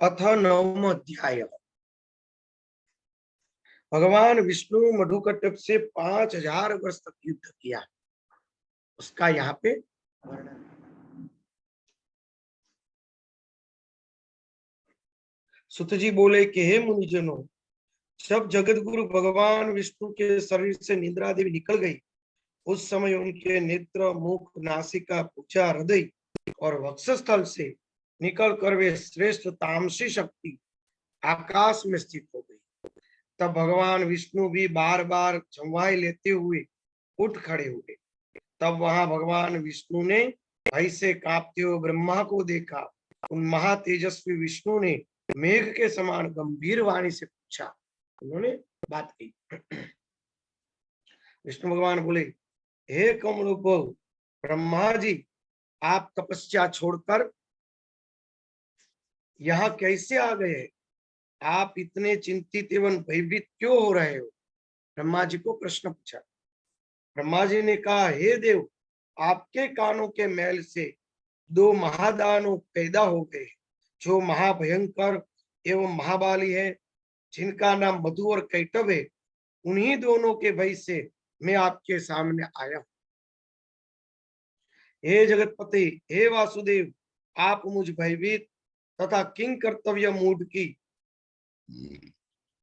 अथ 9वां अध्याय। भगवान विष्णु मधुकटक से 5000 वर्ष तक युद्ध किया, उसका यहाँ पे वर्णन। सुत जी बोले कि हे मुनिजनों, जब जगत गुरु भगवान विष्णु के शरीर से निद्रा देवी निकल गई, उस समय उनके नेत्र, मुख, नासिका, पूछा, हृदय और वक्षस्थल से निकल कर वे श्रेष्ठ तामसी शक्ति आकाश में स्थित हो गई। तब भगवान विष्णु भी बार बार चंवाई लेते हुए उठ खड़े हुए। तब वहां भगवान विष्णु ने भय से कांपते हुए ब्रह्मा को देखा। उन महातेजस्वी विष्णु ने मेघ के समान गंभीर वाणी से पूछा। उन्होंने बात की। विष्णु भगवान बोले, हे कमलोद्भव ब्रह्मा जी, आप तपस्या छोड़कर यहाँ कैसे आ गए? आप इतने चिंतित एवं भयभीत क्यों हो रहे हो? ब्रह्मा जी को प्रश्न पूछा। ब्रह्मा जी ने कहा, हे देव, आपके कानों के मैल से 2 महादानव पैदा हो गए, जो महाभयंकर एवं महाबाली है, जिनका नाम मधु और कैटभ है। उन्हीं दोनों के भय से मैं आपके सामने आया हूं। हे जगतपति, हे वासुदेव, आप मुझ भयभीत तथा किंग कर्तव्य मूड की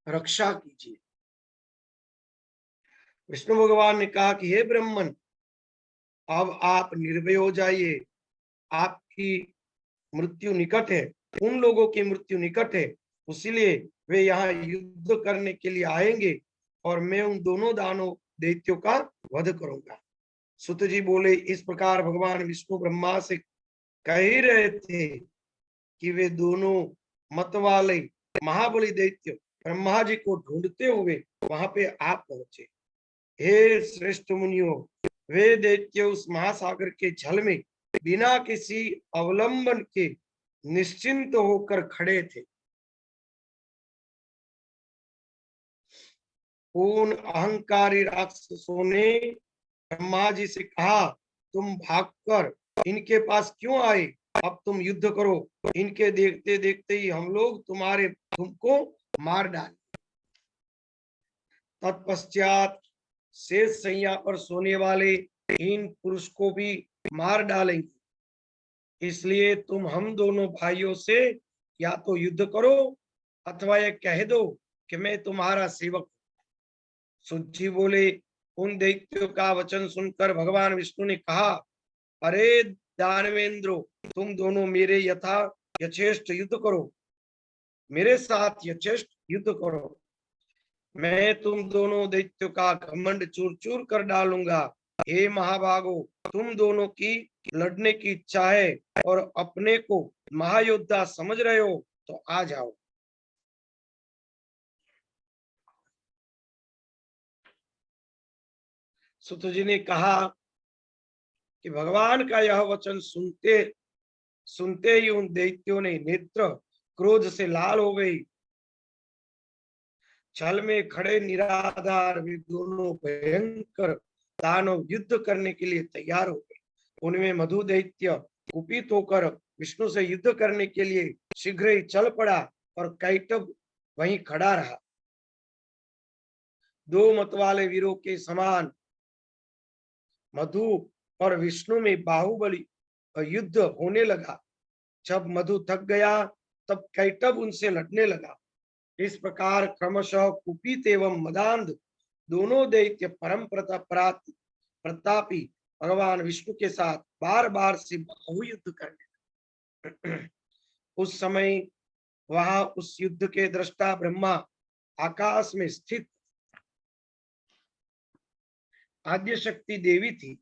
रक्षा कीजिए। विष्णु भगवान ने कहा कि हे ब्रह्मन, अब आप निर्भय हो जाइए। आपकी मृत्यु निकट है, उन लोगों की मृत्यु निकट है, इसलिए वे यहाँ युद्ध करने के लिए आएंगे और मैं उन दोनों दानव दैत्यों का वध करूंगा। सुत जी बोले, इस प्रकार भगवान विष्णु ब्रह्मा से कह ही रहे थे कि वे दोनों मत वाले महाबली दैत्य ब्रह्मा जी को ढूंढते हुए वहां पे आप पहुंचे। हे श्रेष्ठ मुनियों, वे दैत्य उस महासागर के जल में बिना किसी अवलंबन के निश्चिंत होकर खड़े थे। उन अहंकारी राक्षसों ने ब्रह्मा जी से कहा, तुम भागकर इनके पास क्यों आए? अब तुम युद्ध करो, इनके देखते देखते ही हम लोग तुमको मार डालें। तत्पश्चात शेष सैया पर सोने वाले इन पुरुष को भी मार डालेंगे। इसलिए तुम हम दोनों भाइयों से या तो युद्ध करो अथवा ये कह दो कि मैं तुम्हारा सेवक हूं। सुजी बोले, उन दैत्यों का वचन सुनकर भगवान विष्णु ने कहा, अरे दानवेंद्रो, तुम दोनों मेरे यथेष्ट युद्ध करो, मेरे साथ यथेष्ट युद्ध करो। मैं तुम दोनों दैत्यों का घमंड चूर चूर कर डालूंगा। हे महाभागो, तुम दोनों की लड़ने की इच्छा है और अपने को महायोद्धा समझ रहे हो तो आ जाओ। सुत जी ने कहा कि भगवान का यह वचन सुनते सुनते ही उन दैत्यों ने नेत्र क्रोध से लाल हो गई। छल में खड़े निराधार वे दोनों भयंकर दानव युद्ध करने के लिए तैयार हो गए। उनमें मधु दैत्य कुपित होकर विष्णु से युद्ध करने के लिए शीघ्र ही चल पड़ा और कैटभ वहीं खड़ा रहा। 2 मतवाले वीरों के समान मधु और विष्णु में बाहुबली युद्ध होने लगा। जब मधु थक गया तब कैटभ उनसे लड़ने लगा। इस प्रकार क्रमशः कुपित एवं मदांध दोनों दैत्य परम प्रतापी भगवान विष्णु के साथ बार बार से बाहुयुद्ध करने। उस समय वहां उस युद्ध के दृष्टा ब्रह्मा आकाश में स्थित आद्य शक्ति देवी थी।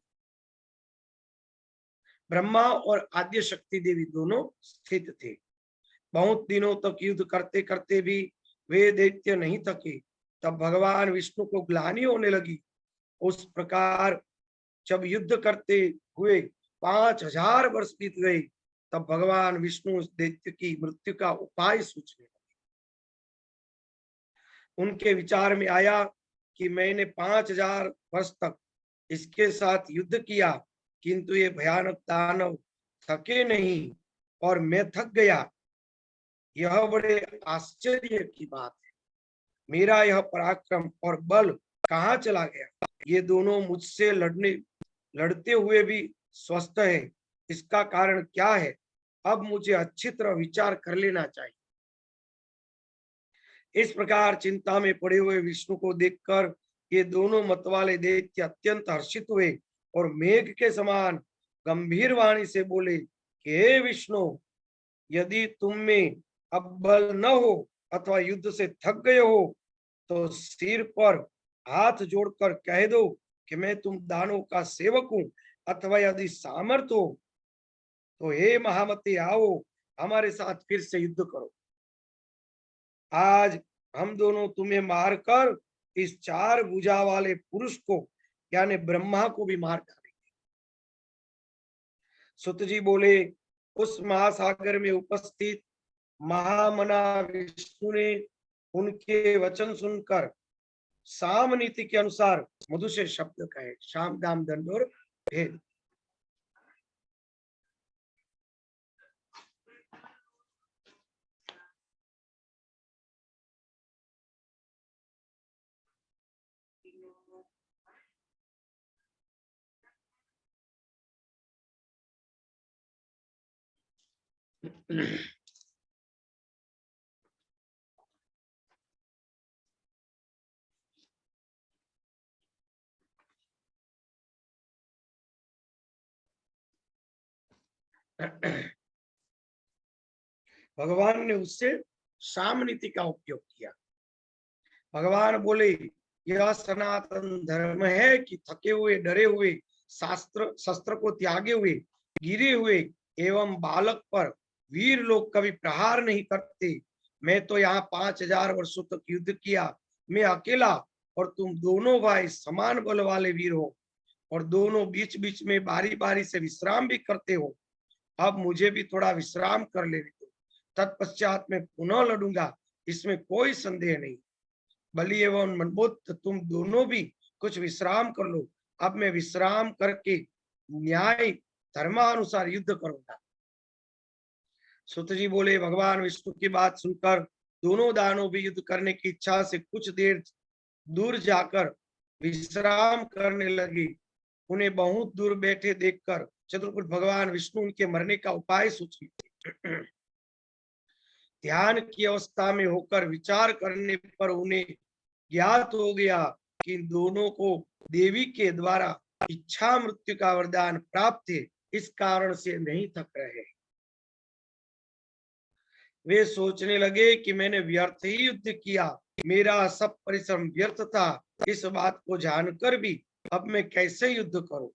ब्रह्मा और आद्य शक्ति देवी दोनों स्थित थे। बहुत दिनों तक युद्ध करते करते भी वे दैत्य नहीं थके। तब भगवान विष्णु को ग्लानि होने लगी। उस प्रकार जब युद्ध करते हुए 5000 वर्ष बीत गए, तब भगवान विष्णु उस दैत्य की मृत्यु का उपाय सोचने लगे। उनके विचार में आया कि मैंने 5000 वर्ष तक इसके साथ युद्ध किया, किंतु ये भयानक दानव थके नहीं और मैं थक गया। यह बड़े आश्चर्य की बात है। मेरा यह पराक्रम और बल कहाँ चला गया? ये दोनों मुझसे लड़ते हुए भी स्वस्थ है। इसका कारण क्या है? अब मुझे अच्छी तरह विचार कर लेना चाहिए। इस प्रकार चिंता में पड़े हुए विष्णु को देखकर ये दोनों मतवाले दैत्य अत्यंत हर्षित हुए और मेघ के समान गंभीर वाणी से बोले कि हे विष्णु, यदि तुम में अब बल न हो अथवा युद्ध से थक गए हो तो सिर पर हाथ जोड़कर कह दो कि मैं तुम दानों का सेवक हूं, अथवा यदि सामर्थ्य हो तो हे महामती, आओ हमारे साथ फिर से युद्ध करो। आज हम दोनों तुम्हें मारकर इस चार भुजा वाले पुरुष को यानी ब्रह्मा को भी मार डालेंगे। सुत जी बोले, उस महासागर में उपस्थित महामना विष्णु ने उनके वचन सुनकर साम नीति के अनुसार मधु से शब्द कहे, शाम दाम दंड और भेद। भगवान ने उससे साम नीति का उपयोग किया। भगवान बोले, यह सनातन धर्म है कि थके हुए, डरे हुए, शास्त्र शस्त्र को त्यागे हुए, गिरे हुए एवं बालक पर वीर लोग कभी प्रहार नहीं करते। मैं तो यहाँ 5000 वर्षों तक युद्ध किया, मैं अकेला और तुम दोनों भाई समान बल वाले वीर हो और दोनों बीच बीच में बारी बारी से विश्राम भी करते हो। अब मुझे भी थोड़ा विश्राम कर लेने दो, तत्पश्चात मैं पुनः लड़ूंगा, इसमें कोई संदेह नहीं। बलि एवं मनबुद्ध, तुम दोनों भी कुछ विश्राम कर लो। अब मैं विश्राम करके न्याय धर्मानुसार युद्ध करूंगा। सुत जी बोले, भगवान विष्णु की बात सुनकर दोनों दानव भी युद्ध करने की इच्छा से कुछ देर दूर जाकर विश्राम करने लगे। उन्हें बहुत दूर बैठे देखकर चतुर्भुज भगवान विष्णु उनके मरने का उपाय सोच रहे। ध्यान की अवस्था में होकर विचार करने पर उन्हें ज्ञात हो गया कि इन दोनों को देवी के द्वारा इच्छा मृत्यु का वरदान प्राप्त है, इस कारण से नहीं थक रहे। वे सोचने लगे कि मैंने व्यर्थ ही युद्ध किया, मेरा सब परिश्रम व्यर्थ था। इस बात को जानकर भी अब मैं कैसे युद्ध करूं?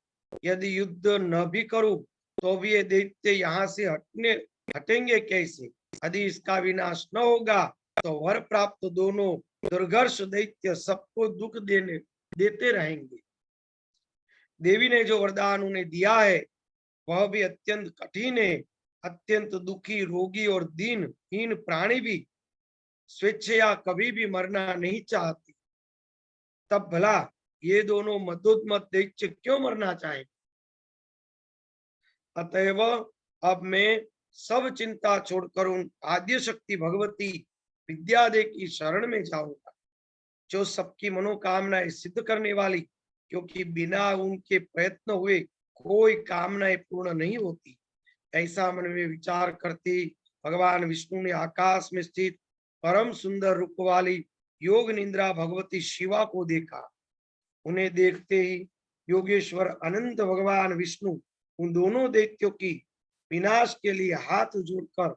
यदि युद्ध न भी करूं तो भी ये दैत्य यहाँ से हटेंगे कैसे? यदि इसका विनाश न होगा तो वर प्राप्त दोनों दुर्घर्ष दैत्य सबको दुख देते रहेंगे। देवी ने जो वरदान उन्हें दिया है वह भी अत्यंत कठिन है। अत्यंत दुखी, रोगी और दीनहीन प्राणी भी स्वेच्छया कभी भी मरना नहीं चाहती। तब भला ये दोनों मदोन्मत्त दैत्य क्यों मरना चाहे? अतएव अब मैं सब चिंता छोड़कर उन आद्य शक्ति भगवती विद्यादे की शरण में जाऊंगा, जो सबकी मनोकामनाएं सिद्ध करने वाली, क्योंकि बिना उनके प्रयत्न हुए कोई कामनाएं पूर्ण नहीं होती। ऐसा मन में विचार करते भगवान विष्णु ने आकाश में स्थित परम सुंदर रूप वाली योग निद्रा भगवती शिवा को देखा। उन्हें देखते ही योगेश्वर अनंत भगवान विष्णु उन दोनों दैत्यों की विनाश के लिए हाथ जोड़कर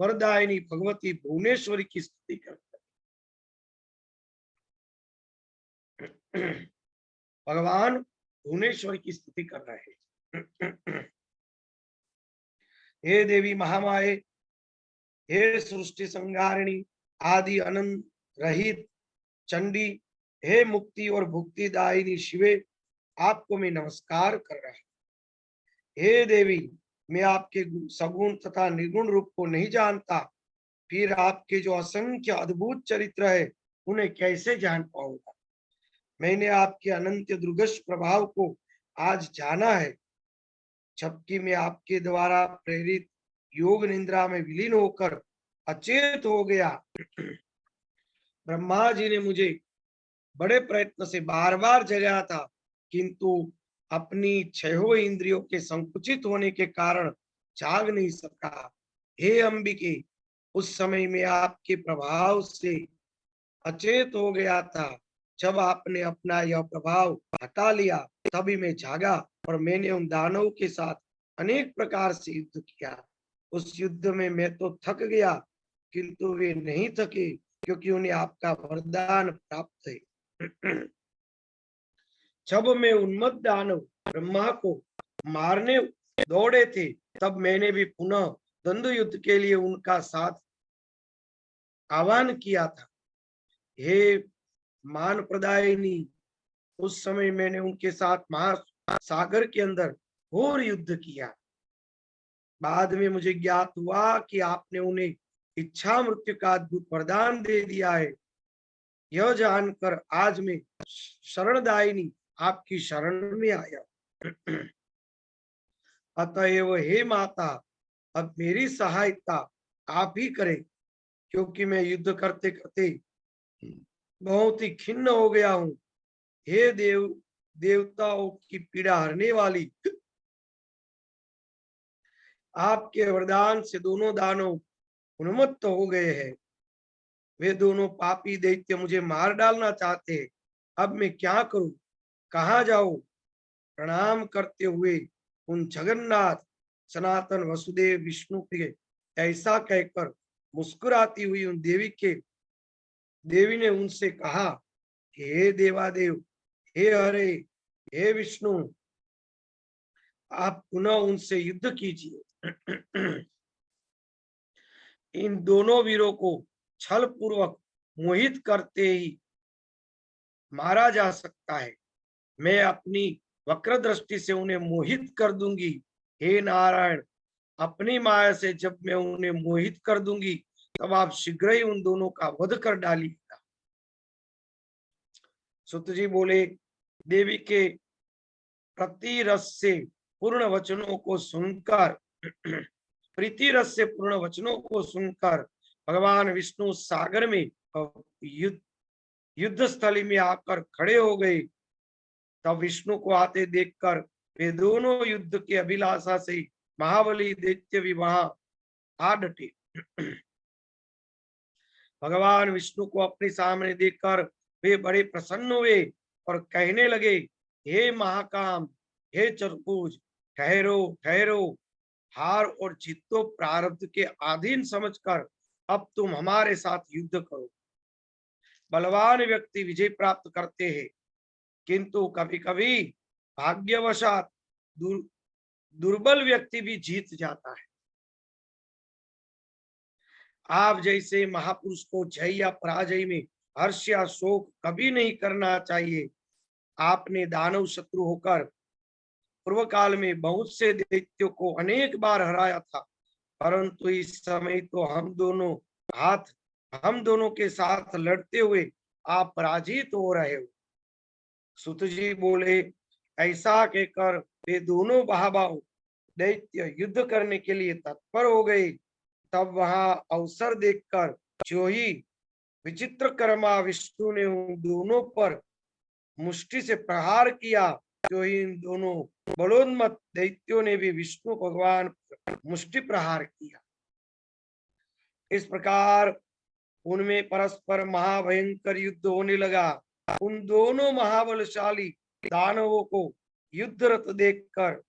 वरदायिनी भगवती भुवनेश्वरी की स्तुति करते। भगवान भुवनेश्वरी की स्तुति कर रहे हैं। हे देवी महामाये, हे सृष्टि संहारिणी, आदि अनंत रहित चंडी, हे मुक्ति और भुक्ति दायिनी शिवे, आपको मैं नमस्कार कर रहा हूं। हे देवी, मैं आपके सगुण तथा निर्गुण रूप को नहीं जानता, फिर आपके जो असंख्य अद्भुत चरित्र है उन्हें कैसे जान पाऊंगा? मैंने आपके अनंत दुर्गश प्रभाव को आज जाना है, जबकि मैं आपके द्वारा प्रेरित योग निद्रा में विलीन होकर अचेत हो गया। ब्रह्मा जी ने मुझे बड़े प्रयत्न से बार बार जगाया था, किंतु अपनी छहों इंद्रियों के संकुचित होने के कारण जाग नहीं सका। हे अंबिके, उस समय में आपके प्रभाव से अचेत हो गया था। जब आपने अपना यह प्रभाव हटा लिया, तभी मैं जागा और मैंने उन दानवों के साथ अनेक प्रकार से युद्ध किया। उस युद्ध में मैं तो थक गया, किंतु वे नहीं थके, क्योंकि उन्हें आपका वरदान प्राप्त है। जब मैं उन्मत्त दानव ब्रह्मा को मारने दौड़े थे, तब मैंने भी पुनः द्वंद्व युद्ध के लिए उनका साथ आह्वान किया था। हे मान प्रदायिनी, उस समय मैंने उनके साथ महासागर के अंदर घोर युद्ध किया। बाद में मुझे ज्ञात हुआ कि आपने उन्हें इच्छा मृत्यु का अद्भुत वरदान दे दिया है। यह जानकर आज मैं शरणदायिनी आपकी शरण में आया। अतएव हे माता, अब मेरी सहायता आप ही करें, क्योंकि मैं युद्ध करते करते बहुत ही खिन्न हो गया हूँ। हे देवताओं की पीड़ा हरने वाली, आपके वरदान से दोनों दानव उन्मत्त हो गए हैं। वे दोनों पापी दैत्य मुझे मार डालना चाहते हैं। अब मैं क्या करूं, कहाँ जाऊं? प्रणाम करते हुए उन जगन्नाथ सनातन वसुदेव विष्णु के ऐसा कहकर मुस्कुराती हुई उन देवी ने उनसे कहा, हे देवादेव, हे हरे, हे विष्णु, आप पुनः उनसे युद्ध कीजिए। इन दोनों वीरों को छल पूर्वक मोहित करते ही मारा जा सकता है। मैं अपनी वक्र दृष्टि से उन्हें मोहित कर दूंगी। हे नारायण, अपनी माया से जब मैं उन्हें मोहित कर दूंगी, तब आप शीघ्र ही उन दोनों का वध कर डालिएगा। सुत जी बोले, देवी के प्रति रस से पूर्ण वचनों को सुनकर प्रीति रस से पूर्ण वचनों को सुनकर भगवान विष्णु सागर में युद्ध स्थली में आकर खड़े हो गए। तब विष्णु को आते देखकर वे दोनों युद्ध के अभिलाषा से महाबली दैत्य भी वहां आ डटे। भगवान विष्णु को अपने सामने देखकर वे बड़े प्रसन्न हुए और कहने लगे, हे महाकाम, हे चतुर्भुज, ठहरो ठहरो, हार और जीत तो प्रारब्ध के अधीन समझकर अब तुम हमारे साथ युद्ध करो। बलवान व्यक्ति विजय प्राप्त करते हैं, किंतु कभी कभी भाग्यवशात दुर्बल व्यक्ति भी जीत जाता है। आप जैसे महापुरुष को जय या पराजय में हर्ष या शोक कभी नहीं करना चाहिए। आपने दानव शत्रु होकर पूर्व काल में बहुत से दैत्यों को अनेक बार हराया था, परंतु इस समय तो हम दोनों के साथ लड़ते हुए आप पराजित हो रहे हो। सुत जी बोले, ऐसा कहकर वे दोनों महाबाहु दैत्य युद्ध करने के लिए तत्पर हो गए। तब वहां अवसर देखकर जो ही विचित्र कर्मा विष्णु ने उन दोनों पर मुष्टि से प्रहार किया, जो ही इन दोनों बलोन्मत्त दैत्यों ने भी विष्णु भगवान पर मुष्टि प्रहार किया। इस प्रकार उनमें परस्पर महाभयंकर युद्ध होने लगा। उन दोनों महाबलशाली दानवों को युद्धरत देखकर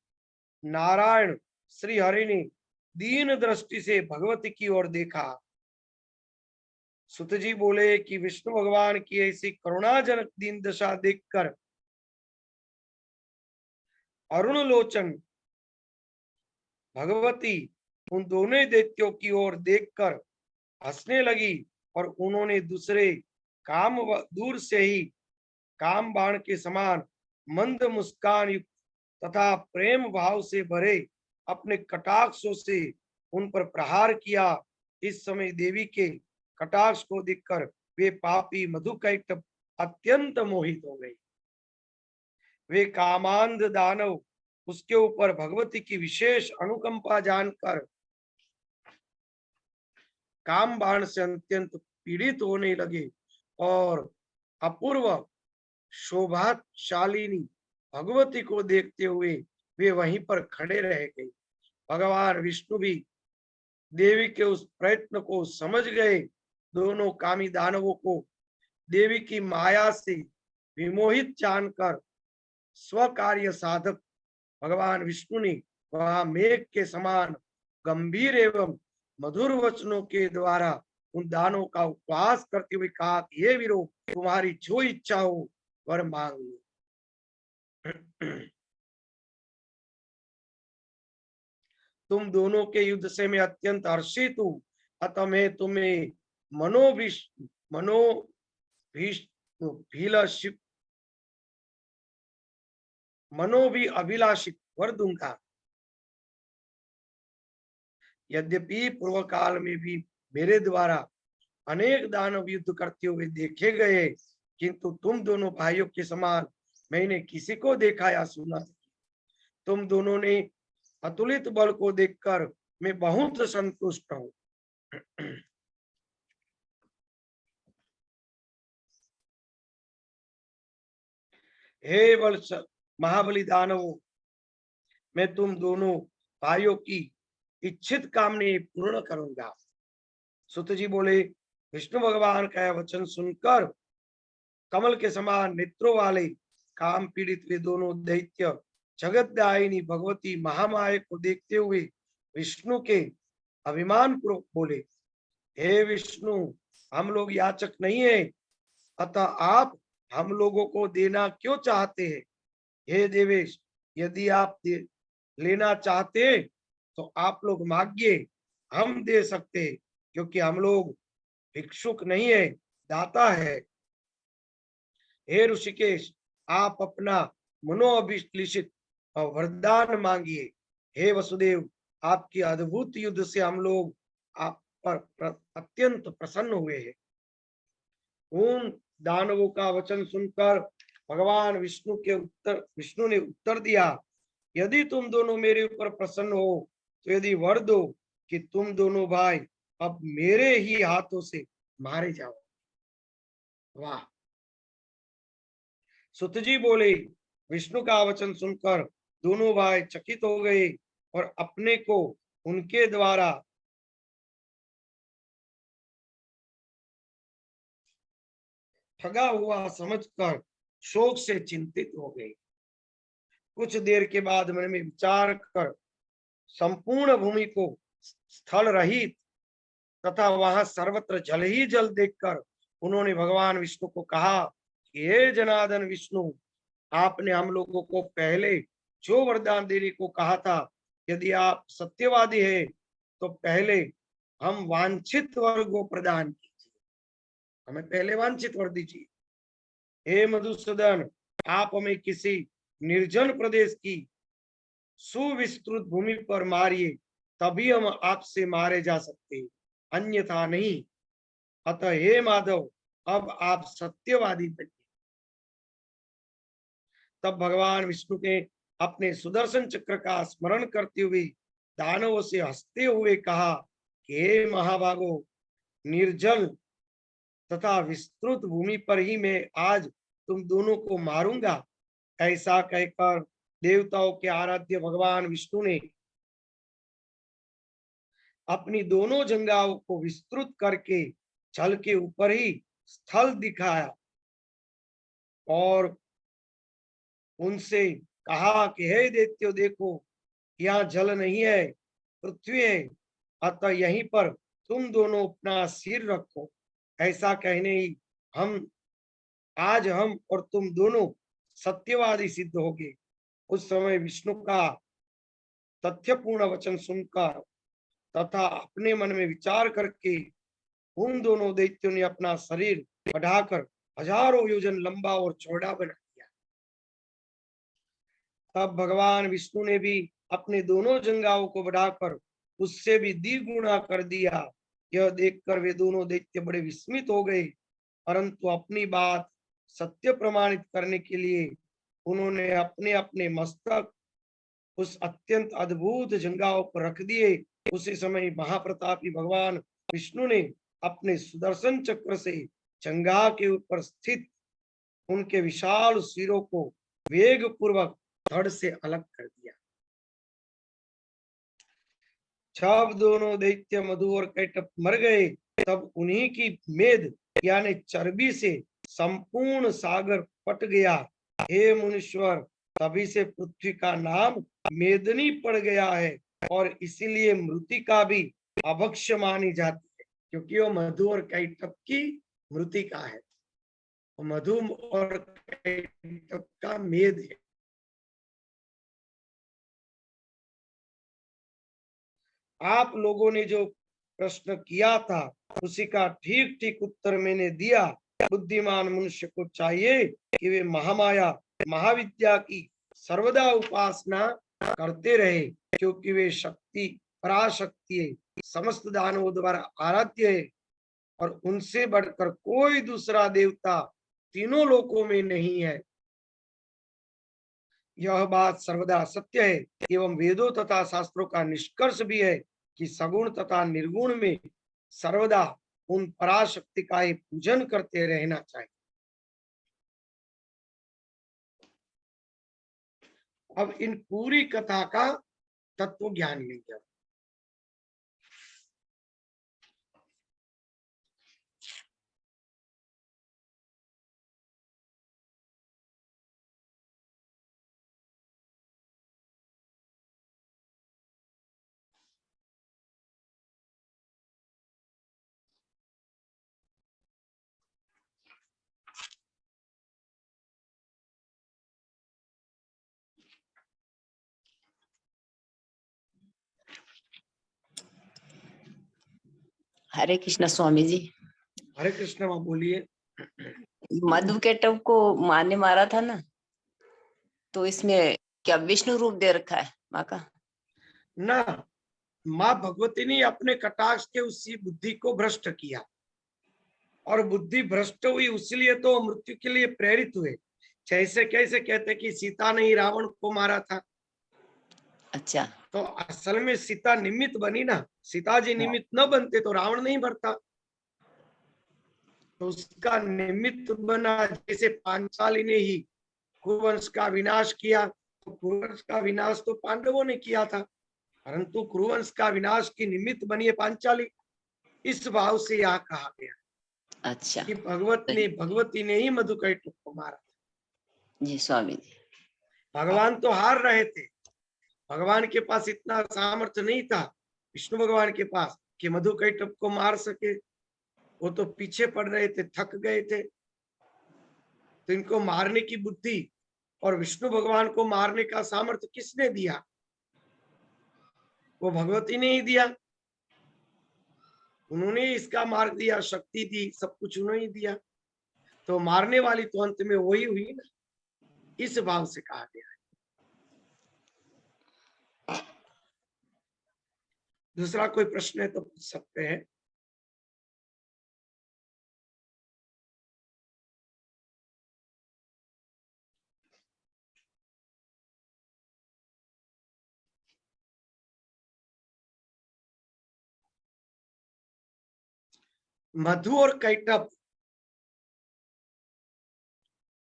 नारायण श्री हरि ने दीन दृष्टि से भगवती की ओर देखा। सुत जी बोले कि विष्णु भगवान की ऐसी करुणाजनक दीन दशा देखकर अरुण लोचन भगवती उन दोनों दैत्यों की ओर देखकर हंसने लगी और उन्होंने दूर से ही काम बाण के समान मंद मुस्कान युक्त तथा प्रेम भाव से भरे अपने कटाक्षों से उन पर प्रहार किया। इस समय देवी के कटाक्ष को देखकर वे पापी मधुकैटभ अत्यंत मोहित हो गए। वे कामांध दानव उसके ऊपर भगवती की विशेष अनुकंपा जानकर काम बाण से अत्यंत पीड़ित होने लगे और अपूर्व शोभाशालिनी भगवती को देखते हुए वे वहीं पर खड़े रह गए। भगवान विष्णु भी देवी के उस प्रयत्न को समझ गए। दोनों कामी दानवों को देवी की माया से विमोहित जानकर स्वकार्य साधक भगवान विष्णु ने वहां मेघ के समान गंभीर एवं मधुर वचनों के द्वारा उन दानों का उपवास करते हुए कहा कि हे वीरों, तुम्हारी जो इच्छा हो वर मांग लो। तुम दोनों के युद्ध से मैं अत्यंत हर्षित हूँ, अतः मैं तुम्हें मनोभीष मनोभीलाषित मनोभी अभिलाषित वर दूंगा। यद्यपि पूर्व काल में भी मेरे द्वारा अनेक दानव युद्ध करते हुए देखे गए, किंतु तुम दोनों भाइयों के समान मैंने किसी को देखा या सुना। तुम दोनों ने अतुलित बल को देखकर मैं बहुत संतुष्ट हूँ। हे बल महाबली दानवों, मैं तुम दोनों भाइयों की इच्छित कामने पूर्ण करूंगा। सुत जी बोले, विष्णु भगवान का वचन सुनकर कमल के समान नेत्रों वाले काम पीड़ित वे दोनों दैत्य जगतदायिनी भगवती महामाया को देखते हुए विष्णु के अभिमान पूर्वक बोले, हे विष्णु, हम लोग याचक नहीं है, अतः आप हम लोगों को देना क्यों चाहते हैं? हे देवेश, यदि आप लेना चाहते हैं तो आप लोग मांगिए, हम दे सकते हैं, क्योंकि हम लोग भिक्षुक नहीं है, दाता है। हे ऋषिकेश, आप अपना मनोअभिलिषित वरदान मांगिए। हे वसुदेव, आपकी अद्भुत युद्ध से हम लोग आप पर अत्यंत प्रसन्न हुए हैं। उन दानवों का वचन सुनकर भगवान विष्णु ने उत्तर दिया, यदि तुम दोनों मेरे ऊपर प्रसन्न हो तो यदि वर दो कि तुम दोनों भाई अब मेरे ही हाथों से मारे जाओ। वाह! सुत जी बोले, विष्णु का वचन सुनकर दोनों भाई चकित हो गए और अपने को उनके द्वारा ठगा हुआ समझकर शोक से चिंतित हो गए। कुछ देर के बाद मन में विचार कर संपूर्ण भूमि को स्थल रहित तथा वहां सर्वत्र जल ही जल देखकर उन्होंने भगवान विष्णु को कहा कि हे जनार्दन विष्णु, आपने हम लोगों को पहले जो वरदान देने को कहा था, यदि आप सत्यवादी है तो पहले हम वांछित वर को प्रदान कीजिए, हमें पहले वांछित वर दीजिए। हे मधुसूदन, आप हमें किसी निर्जन प्रदेश की सुविस्तृत भूमि पर मारिए, तभी हम आपसे मारे जा सकते, अन्यथा नहीं। अतः हे माधव, अब आप सत्यवादी बनिए। तब भगवान विष्णु ने अपने सुदर्शन चक्र का स्मरण करते हुए दानवों से हंसते हुए कहा कि हे महाभागो, निर्जल तथा विस्तृत भूमि पर ही मैं आज तुम दोनों को मारूंगा। ऐसा कहकर देवताओं के आराध्य भगवान विष्णु ने अपनी दोनों जंघाओं को विस्तृत करके जल के ऊपर ही स्थल दिखाया और उनसे कहा कि हे दैत्यो, देखो यहाँ जल नहीं है, पृथ्वी है, अतः यहीं पर तुम दोनों अपना सिर रखो। ऐसा कहने ही हम और तुम दोनों सत्यवादी सिद्ध होगे। उस समय विष्णु का तथ्यपूर्ण वचन सुनकर तथा अपने मन में विचार करके उन दोनों दैत्यों ने अपना शरीर बढ़ाकर हजारों योजन लंबा और चौड़ा बना दिया। तब भगवान विष्णु ने भी अपने दोनों जंघाओं को बढ़ाकर उससे भी द्विगुना कर दिया। यह देखकर वे दोनों दैत्य बड़े विस्मित हो गए, परंतु अपनी बात सत्य प्रमाणित करने के लिए उन्होंने अपने अपने मस्तक उस अत्यंत अद्भुत जंघाओं पर रख दिए। उसी समय महाप्रतापी भगवान विष्णु ने अपने सुदर्शन चक्र से जंघा के ऊपर स्थित उनके विशाल सिरों को वेग पूर्वक धड़ से अलग कर दिया। जब दोनों दैत्य मधु और कैटभ मर गए, तब उन्हीं की मेद यानी चर्बी से संपूर्ण सागर पट गया। हे मुनीश्वर, तभी से पृथ्वी का नाम मेदनी पड़ गया है और इसीलिए मृतिका भी अभक्ष्य मानी जाती है, क्योंकि वो मधु और कैटभ की मृतिका है। मधु और कैटभ का मेद है। आप लोगों ने जो प्रश्न किया था उसी का ठीक ठीक उत्तर मैंने दिया। बुद्धिमान मनुष्य को चाहिए कि वे महामाया महाविद्या की सर्वदा उपासना करते रहे, क्योंकि वे शक्ति पराशक्ति है, समस्त दानवों द्वारा आराध्य है और उनसे बढ़कर कोई दूसरा देवता तीनों लोकों में नहीं है। यह बात सर्वदा सत्य है एवं वेदों तथा शास्त्रों का निष्कर्ष भी है कि सगुण तथा निर्गुण में सर्वदा उन पराशक्ति का ही पूजन करते रहना चाहिए। अब इन पूरी कथा का तत्व ज्ञान लेंगे। हरे कृष्ण स्वामी जी। हरे कृष्ण, माँ बोलिए। मधु कैटभ को माँ ने मारा था ना, तो इसमें क्या विष्णु रूप दे रखा है माँ का? ना, माँ भगवती ने अपने कटाक्ष के उसी बुद्धि को भ्रष्ट किया और बुद्धि भ्रष्ट हुई, उसलिए तो मृत्यु के लिए प्रेरित हुए। जैसे कैसे कहते कि सीता ने ही रावण को मारा था। अच्छा, तो असल में सीता निमित्त बनी ना, सीता जी निमित्त न बनते तो रावण नहीं बढ़ता, तो उसका निमित्त बना। जैसे पांचाली ने ही कुरुवंश का विनाश किया, तो कुरुवंश का विनाश तो पांडवों ने किया था, परंतु कुरुवंश का विनाश की निमित्त बनी है पांचाली। इस भाव से यहाँ कहा गया अच्छा कि भगवती ने ही मधुकैटभ को मारा। जी स्वामी जी। भगवान तो हार रहे थे, भगवान के पास इतना सामर्थ्य नहीं था विष्णु भगवान के पास कि मधुकैटभ को मार सके। वो तो पीछे पड़ रहे थे, थक गए थे। तो इनको मारने की बुद्धि और विष्णु भगवान को मारने का सामर्थ्य किसने दिया? वो भगवती ने ही दिया। उन्होंने इसका मार्ग दिया, शक्ति दी, सब कुछ उन्होंने ही दिया। तो मारने वाली तो अंत में वही हुई ना, इस भाव से कहा गया है। दूसरा कोई प्रश्न है तो पूछ सकते हैं। मधु और कैटभ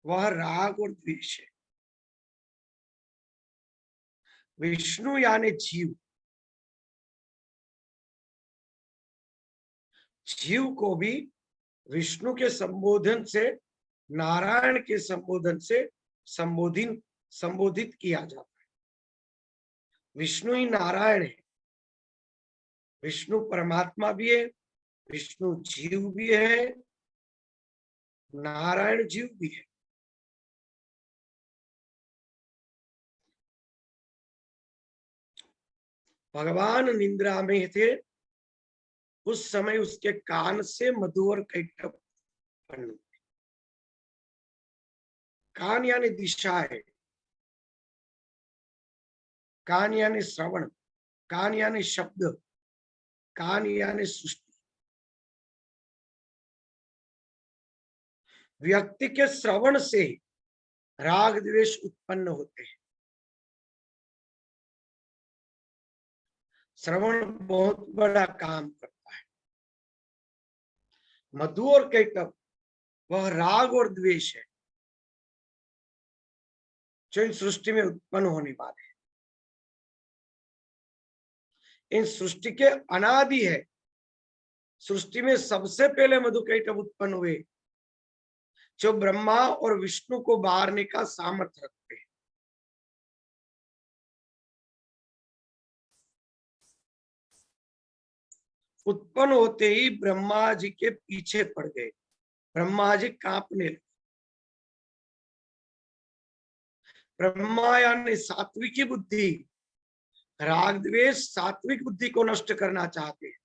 वह राग और द्वेष है। विष्णु यानी जीव, जीव को भी विष्णु के संबोधन से, नारायण के संबोधन से संबोधित किया जाता है। विष्णु ही नारायण है, विष्णु परमात्मा भी है, विष्णु जीव भी है, नारायण जीव भी है। भगवान निद्रा में थे, उस समय उसके कान से मधु और कैटभ उत्पन्न हुए। कान यानी दिशा है, कान यानी श्रवण, कान यानी शब्द, कान यानी सृष्टि। व्यक्ति के श्रवण से राग द्वेष उत्पन्न होते हैं। श्रवण बहुत बड़ा काम करता है। मधु और कैटभ वह राग और द्वेष है जो इन सृष्टि में उत्पन्न होने वाले हैं। इन सृष्टि के अनादि है। सृष्टि में सबसे पहले मधु कैटभ उत्पन्न हुए जो ब्रह्मा और विष्णु को मारने का सामर्थ्य रखते हैं। उत्पन्न होते ही ब्रह्मा जी के पीछे पड़ गए। ब्रह्मा जी कांपने लगे। ब्रह्मा यानी सात्विकी बुद्धि, राग द्वेष सात्विक बुद्धि को नष्ट करना चाहते हैं।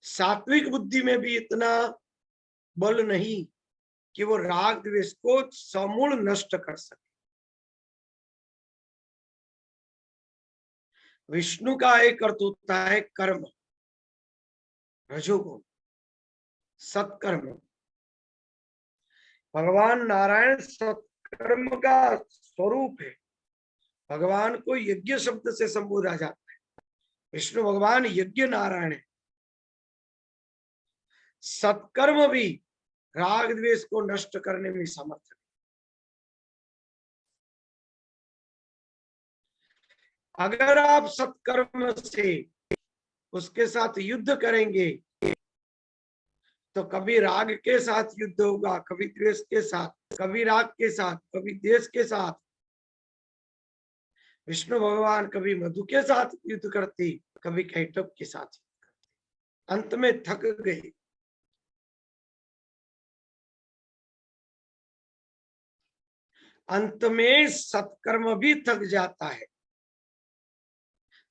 सात्विक बुद्धि में भी इतना बल नहीं कि वो राग द्वेष को समूल नष्ट कर सके। विष्णु का एक अर्थ होता है कर्म, रजोगुण, सत्कर्म। भगवान नारायण सत्कर्म का स्वरूप है। भगवान को यज्ञ शब्द से संबोधा जाता है। विष्णु भगवान यज्ञ नारायण है। सत्कर्म भी राग द्वेष को नष्ट करने में समर्थ है। अगर आप सत्कर्म से उसके साथ युद्ध करेंगे तो कभी राग के साथ युद्ध होगा, कभी द्वेष के साथ, कभी राग के साथ, कभी द्वेष के साथ। विष्णु भगवान कभी मधु के साथ युद्ध करते, कभी कैटभ के साथ। अंत में थक गए। अंत में सत्कर्म भी थक जाता है।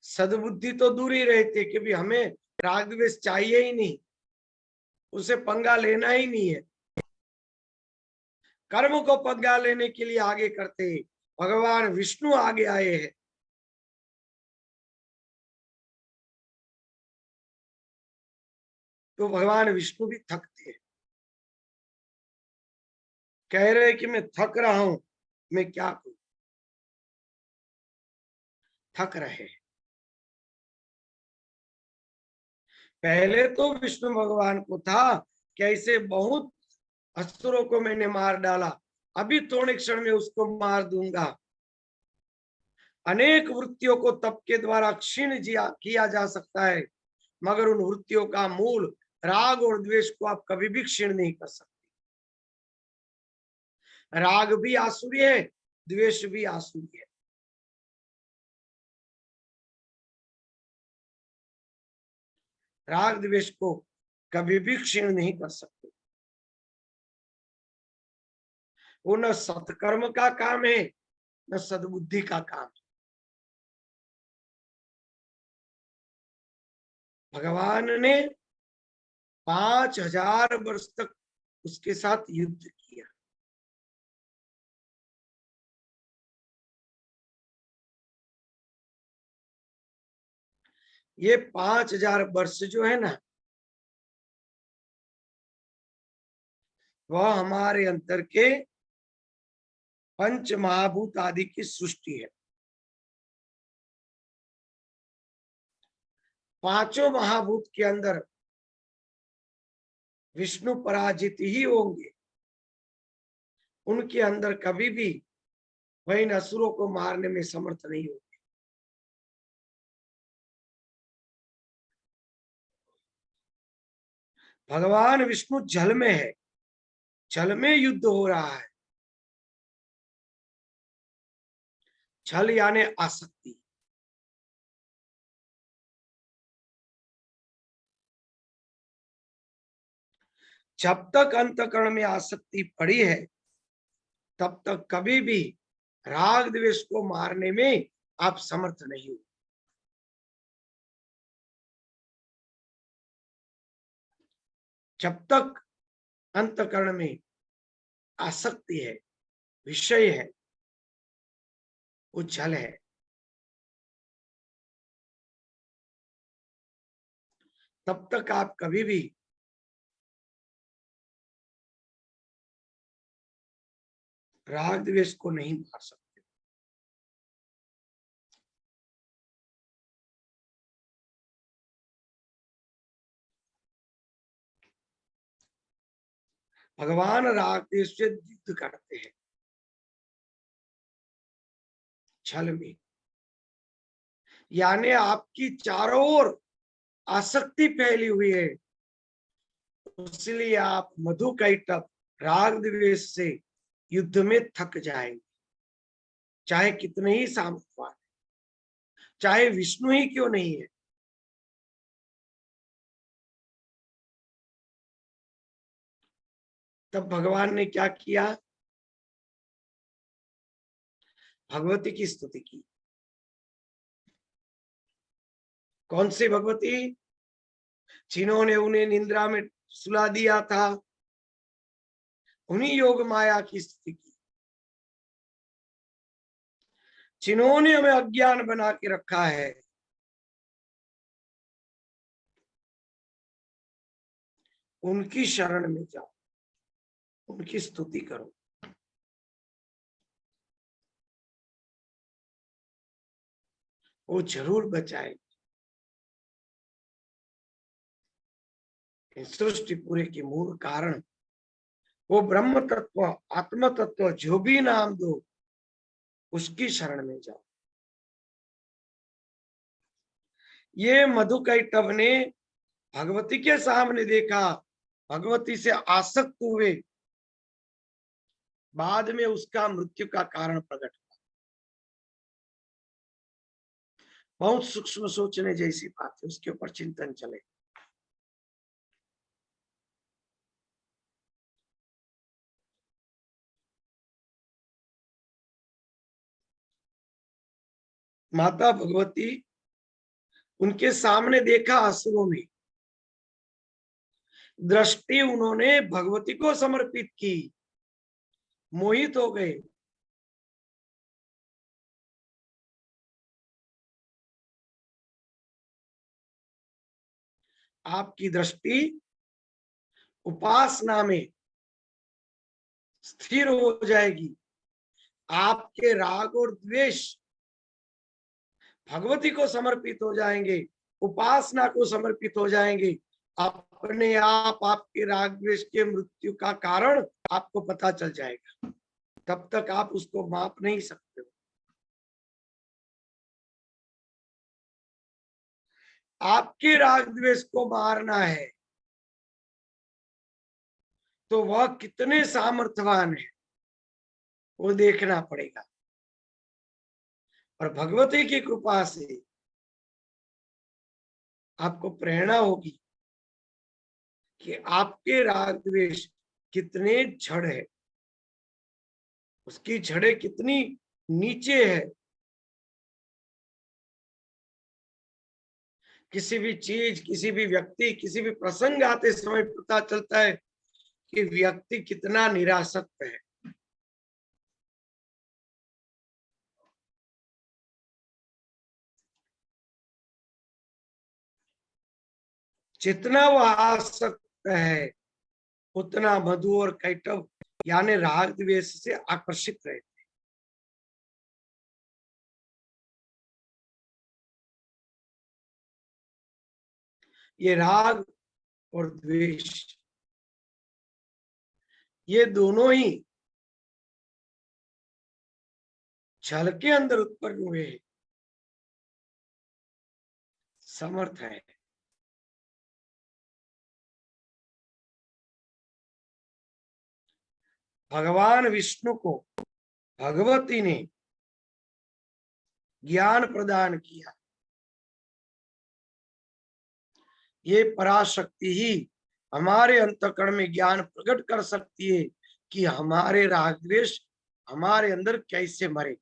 सद्बुद्धि तो दूर ही रहती है कि भी हमें राग द्वेष चाहिए ही नहीं, उसे पंगा लेना ही नहीं है। कर्म को पंगा लेने के लिए आगे करते भगवान विष्णु आगे आए हैं। तो भगवान विष्णु भी थकते हैं। कह रहे कि मैं थक रहा हूं, मैं क्या करूं। थक रहे। पहले तो विष्णु भगवान को था कि ऐसे बहुत असुरों को मैंने मार डाला, अभी थोड़े क्षण में उसको मार दूंगा। अनेक वृत्तियों को तप के द्वारा क्षीण किया जा सकता है, मगर उन वृत्तियों का मूल राग और द्वेष को आप कभी भी क्षीण नहीं कर सकते। राग भी आसुरी है, द्वेष भी आसुरी है। राग द्वेष को कभी भी क्षीण नहीं कर सकते। वो न सत्कर्म का काम है, न सद्बुद्धि का काम है। भगवान ने 5000 वर्ष तक उसके साथ युद्ध किया। ये 5000 वर्ष जो है ना, वह हमारे अंतर के पंच महाभूत आदि की सृष्टि है। पांचों महाभूत के अंदर विष्णु पराजित ही होंगे। उनके अंदर कभी भी वह इन असुरों को मारने में समर्थ नहीं होंगे। भगवान विष्णु जल में है, जल में युद्ध हो रहा है। छल यानी आसक्ति। जब तक अंतकरण में आसक्ति पड़ी है तब तक कभी भी राग द्वेष को मारने में आप समर्थ नहीं हो। जब तक अंतकरण में आसक्ति है, विषय है, वो जल है। तब तक आप कभी भी राग द्वेष को नहीं मार सकते। भगवान राग द्वेष से युद्ध करते हैं छल में, यानी आपकी चारों ओर आसक्ति फैली हुई है, इसलिए आप मधु कैटभ राग द्वेष से युद्ध में थक जाएंगे, चाहे कितने ही सामर्थ्यवान, चाहे विष्णु ही क्यों नहीं है। तब भगवान ने क्या किया? भगवती की स्तुति की। कौन सी भगवती? जिन्होंने उन्हें निंद्रा में सुला दिया था, उन्हीं योग माया की स्तुति की, जिन्होंने हमें अज्ञान बना के रखा है, उनकी शरण में जाओ, उनकी स्तुति करो। वो जरूर बचाए। सृष्टि पूरे के मूल कारण वो ब्रह्म तत्व, आत्म तत्व, जो भी नाम दो, उसकी शरण में जाओ। ये मधु कैटभ ने भगवती के सामने देखा, भगवती से आसक्त हुए, बाद में उसका मृत्यु का कारण प्रकट हुआ। बहुत सूक्ष्म सोचने जैसी बात है, उसके ऊपर चिंतन चले। माता भगवती उनके सामने देखा असुरों में, दृष्टि उन्होंने भगवती को समर्पित की, मोहित हो गए। आपकी दृष्टि उपासना में स्थिर हो जाएगी, आपके राग और द्वेष भगवती को समर्पित हो जाएंगे, उपासना को समर्पित हो जाएंगे। अपने आप आपके राग द्वेष के मृत्यु का कारण आपको पता चल जाएगा, तब तक आप उसको माप नहीं सकते हो। आपके राग द्वेष को मारना है तो वह कितने सामर्थ्यवान है वो देखना पड़ेगा। और भगवती की कृपा से आपको प्रेरणा होगी कि आपके राग द्वेष कितने जड़ है, उसकी जड़ें कितनी नीचे है। किसी भी चीज, किसी भी व्यक्ति, किसी भी प्रसंग आते समय पता चलता है कि व्यक्ति कितना निरासक्त है। जितना वह आसक्त है उतना मधु और कैटभ यानी राग द्वेष से आकर्षित रहते। ये राग और द्वेष, ये दोनों ही छल के अंदर उत्पन्न हुए समर्थ है। भगवान विष्णु को भगवती ने ज्ञान प्रदान किया। ये पराशक्ति ही हमारे अंतःकरण में ज्ञान प्रकट कर सकती है कि हमारे राग द्वेष हमारे अंदर कैसे मरे।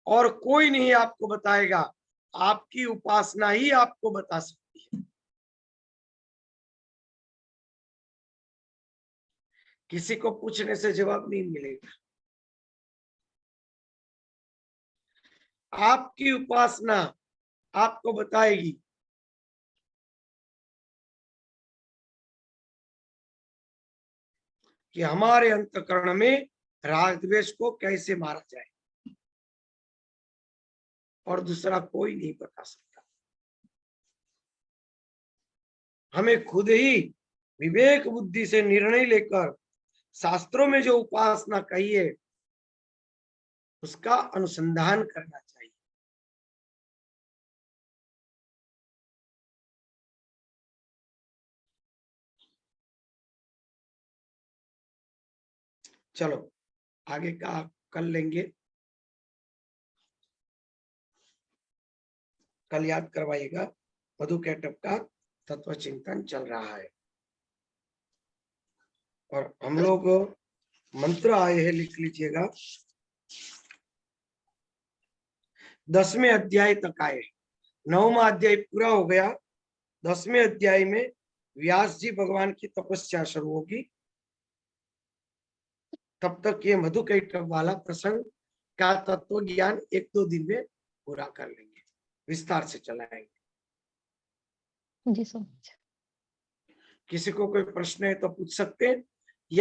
और कोई नहीं आपको बताएगा, आपकी उपासना ही आपको बता सकती है। किसी को पूछने से जवाब नहीं मिलेगा। आपकी उपासना आपको बताएगी कि हमारे अंतःकरण में राग द्वेष को कैसे मारा जाए, और दूसरा कोई नहीं बता सकता। हमें खुद ही विवेक बुद्धि से निर्णय लेकर शास्त्रों में जो उपासना कही है उसका अनुसंधान करना चाहिए। चलो आगे का कर लेंगे, कल याद करवाइएगा। मधु कैटभ का तत्व चिंतन चल रहा है और हम लोग मंत्र आए हैं, लिख लीजिएगा। 10वें अध्याय तक आए, 9वां अध्याय पूरा हो गया। 10वें अध्याय में व्यास जी भगवान की तपस्या शुरू होगी। तब तक ये मधु कैटभ वाला प्रसंग का तत्व ज्ञान 1-2 दिन में पूरा कर लेंगे, विस्तार से चलाएंगे। जी सर। किसी को कोई प्रश्न है तो पूछ सकते हैं।